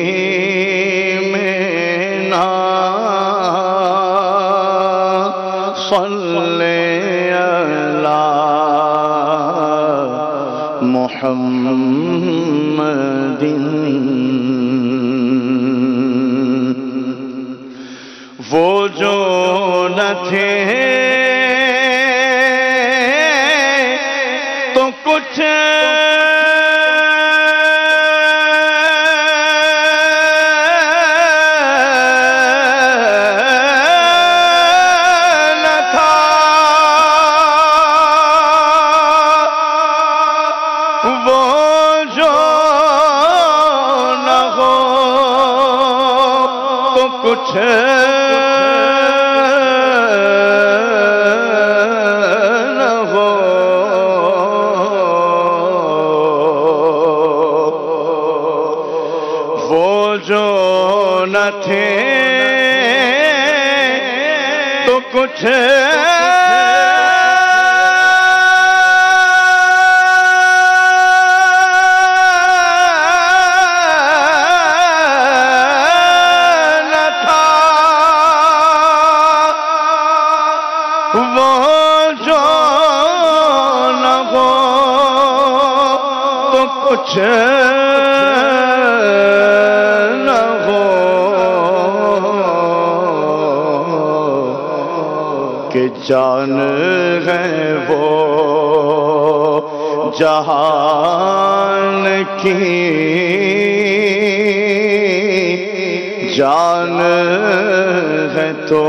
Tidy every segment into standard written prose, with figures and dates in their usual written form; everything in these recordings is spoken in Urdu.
کریم نا صلی علی محمد وہ جو نہ تھے تو کچھ کچھ نہ ہو وہ جو نہ تھے تو کچھ وہ جو نہ ہو تو کچھ نہ ہو کہ جان ہے وہ جہان کی جان ہے تو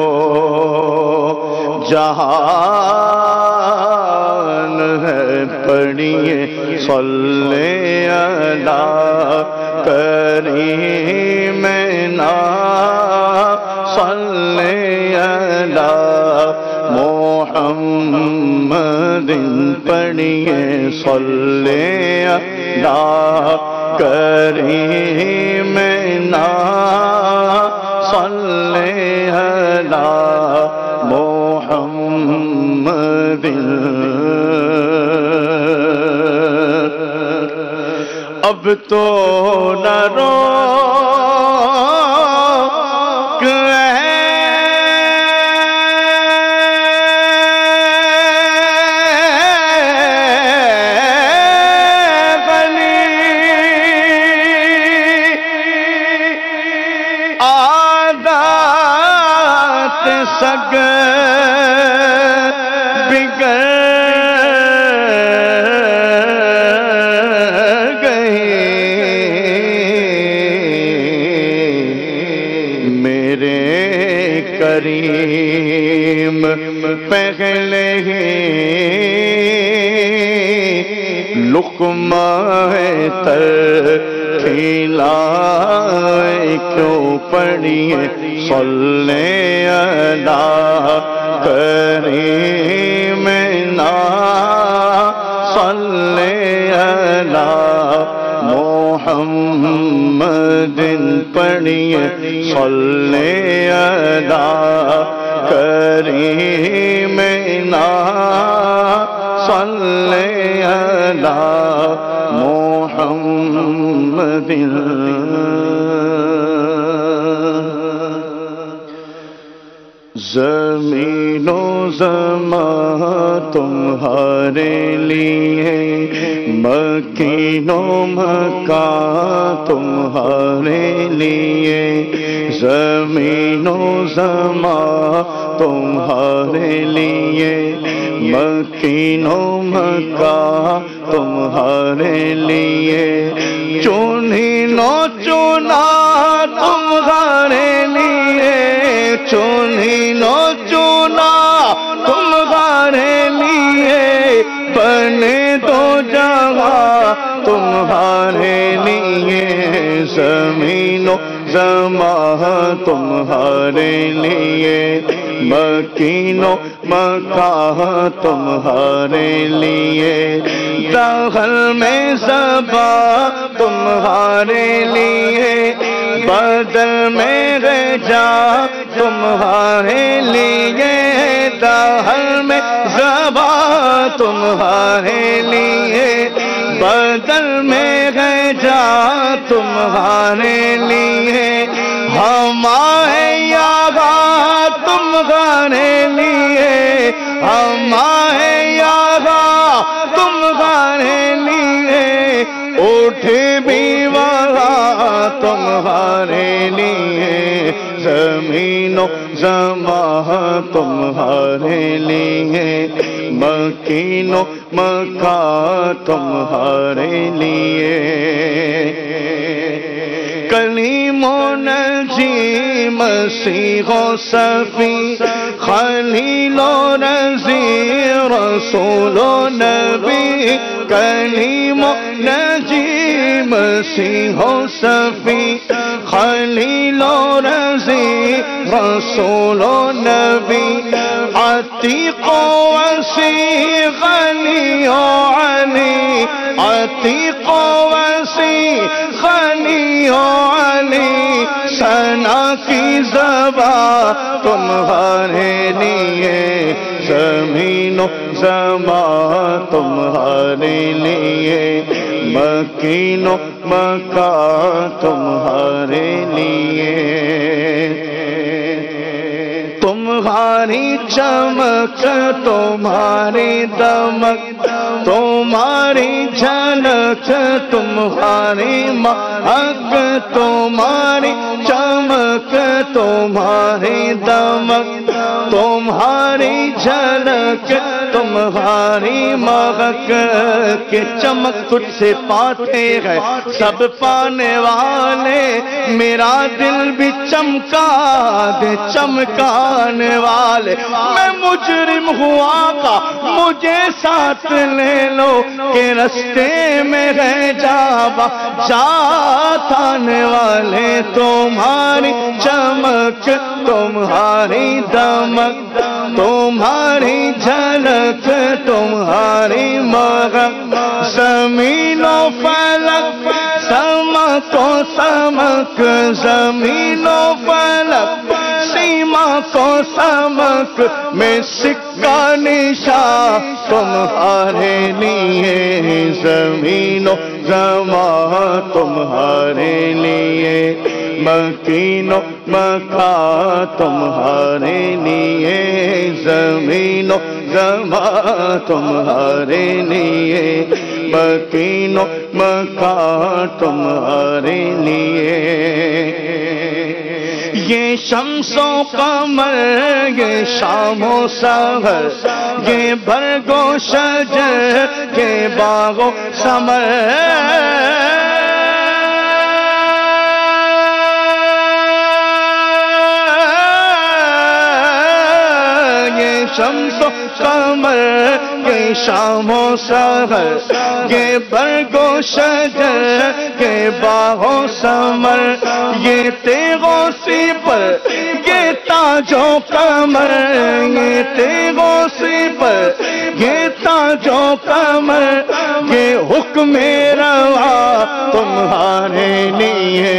جہان ہے پڑھیے صلی علی کریم نا صلی علی محمد پڑھیے صلی علی کریم نا صلی علی محمد اب تو نہ روک غنی عادات سگ کریم پہلے ہی لقمہ تر کھلائے کیوں پڑھیے صلی علی کریم نا صلی علی محمد پڑھیے صلی علی کریم نا صلی علی محمد زمین و زمان تمہارے لیے مکین و مکان تمہارے لیے زمین و زمان تمہارے لیے مکین و مکان تمہارے لیے چنین و چنا تمہارے لیے چنین و چنا تمہارے لیے بنے دو جگہ تمہارے لیے زمین و زمان تمہارے لیے مکین و مکان تمہارے لیے داخل میں زبان تمہارے لیے بدل میں رجا تمہارے لیے داخل میں زبان تمہارے لیے بدل میں ہے جا تمہارے لیے، ہمارے یہاں تمہارے لیے، ہمارے یہاں تمہارے لیے، اٹھے بھی وہاں تمہارے لیے، زمین و زمان تمہارے لیے، مکین و مکان تمہارے لیے، کلیم و نجی مسیح و صفی، خلیل و رضی رسول و نبی، کلیم و نجی مسیح و صفی، خلیل و رضی رسول و نبی، عتیق و وسیع غنی و علی، عتیق و وسیع غنی و علی، ثنا کی زبان تمہارے لیے، زمین و زمان تمہارے لیے، مکین و مکان تمہارے لیے، تمہاری چمک تمہاری دمک تمہاری جھلک تمہاری مہک، تمہاری چمک تمہاری دمک تمہاری جھلک تمہاری مہک، کہ چمک تجھ سے پاتے ہیں سب پانے والے، میرا دل بھی چمکا دے چمکانے والے، میں مجرم ہوا کا مجھے ساتھ لے لو، کہ رستے میں رہ جات آنے والے، تمہاری چمک تمہاری دمک تمہاری جھلک تمہاری مہک، زمین و فلک سمک و سمک، زمین و فلک سیما کو سمک میں سکہ نشان تمہارے لیے، زمین و زمان تمہارے لیے، مکین و مکان تمہارے لیے، زمین و زمان تمہارے لیے، مکین و مکان تمہارے لیے، یہ شمس و قمر یہ شام و سحر، یہ برگ و شجر یہ باغ و ثمر، شمس و قمر یہ شام و سحر، یہ برگ و شجر یہ باغ و ثمر، یہ تیغ و سپر یہ تاج و کمر، یہ تیغ و سپر یہ تاج و کمر، یہ حکم روا تمہارے لیے،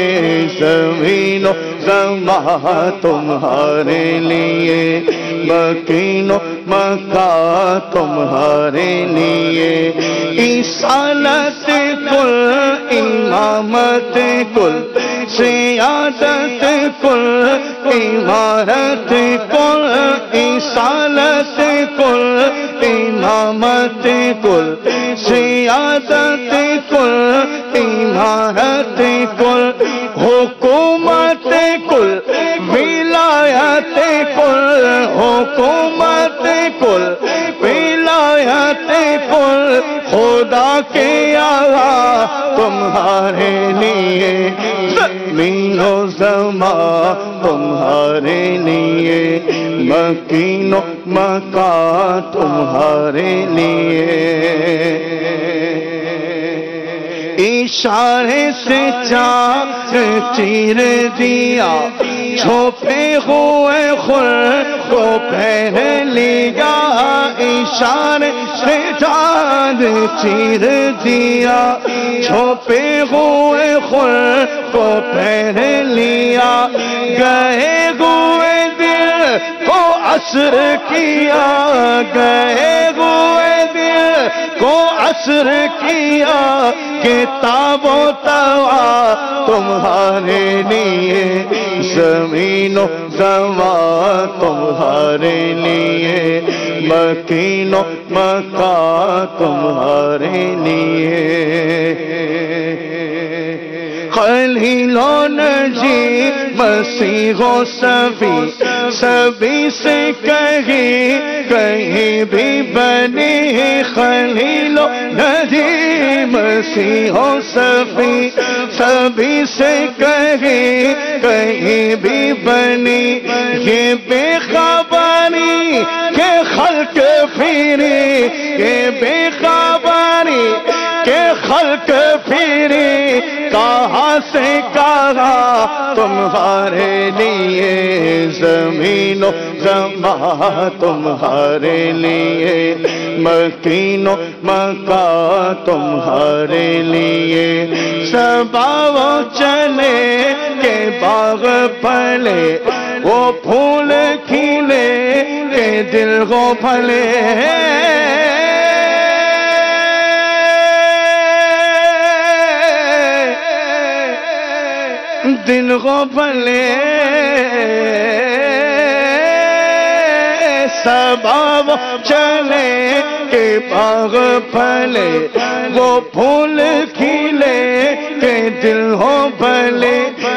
زمین و زمان تمہارے لیے، مکین و مکان تمہارے لیے، رسالت کل امامت کل سیادت کل امارت کل، رسالت کل امامت کل سیادت کل امارت کل، حکومت کل ولایت کل، حکومت کل ولایت کل، خدا کے یہاں تمہارے لیے، زمین و زمان تمہارے لیے، مکین و مکان تمہارے لیے، اشارے سے چاند چیر دیا، چھپے ہوئے خور کو پہن لیا، اشارے سے چاند چیر دیا، چھپے ہوئے خور کو پہن لیا، گئے ہوئے دل کو عصر کیا، گئے ہوئے دل کو عصر کیا، کتاب و توا تمہارے لیے، زمین و زمان تمہارے لیے، مکین و مکان تمہارے لیے۔ خلیل و نجی مسیح و صفی سبھی سے کہیں بھی بنی، خلیل و نجی مسیح و صفی سبھی سے کہیں بھی بنی، یہ بے خبری کہ خلق پھری، یہ بے خبری کہ خلق پھری، کہاں سے کہاں تمہارے لیے، زمین و زمان تمہارے لیے، مکین و مکان تمہارے لیے، صبا وہ چلے کہ باغ پھلے، وہ پھول کھلے کہ دل کو پھلے، دل کو پھلے، سبب چلے کہ باغ پھلے، وہ پھول کھلے کہ دل ہو پھلے،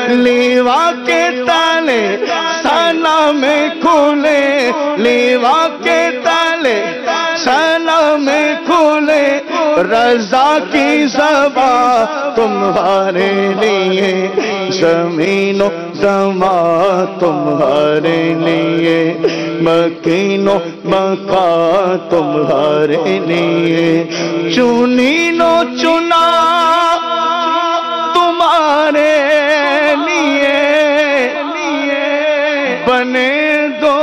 لیوا کے تالے سنا میں کھلے، لیوا کے تالے سنا میں کھلے، رضا کی زبان تمہارے لیے، زمین و زمان تمہارے لیے، مکین و مکان تمہارے لیے، چنی نو چنا تمہارے لیے، بنے دو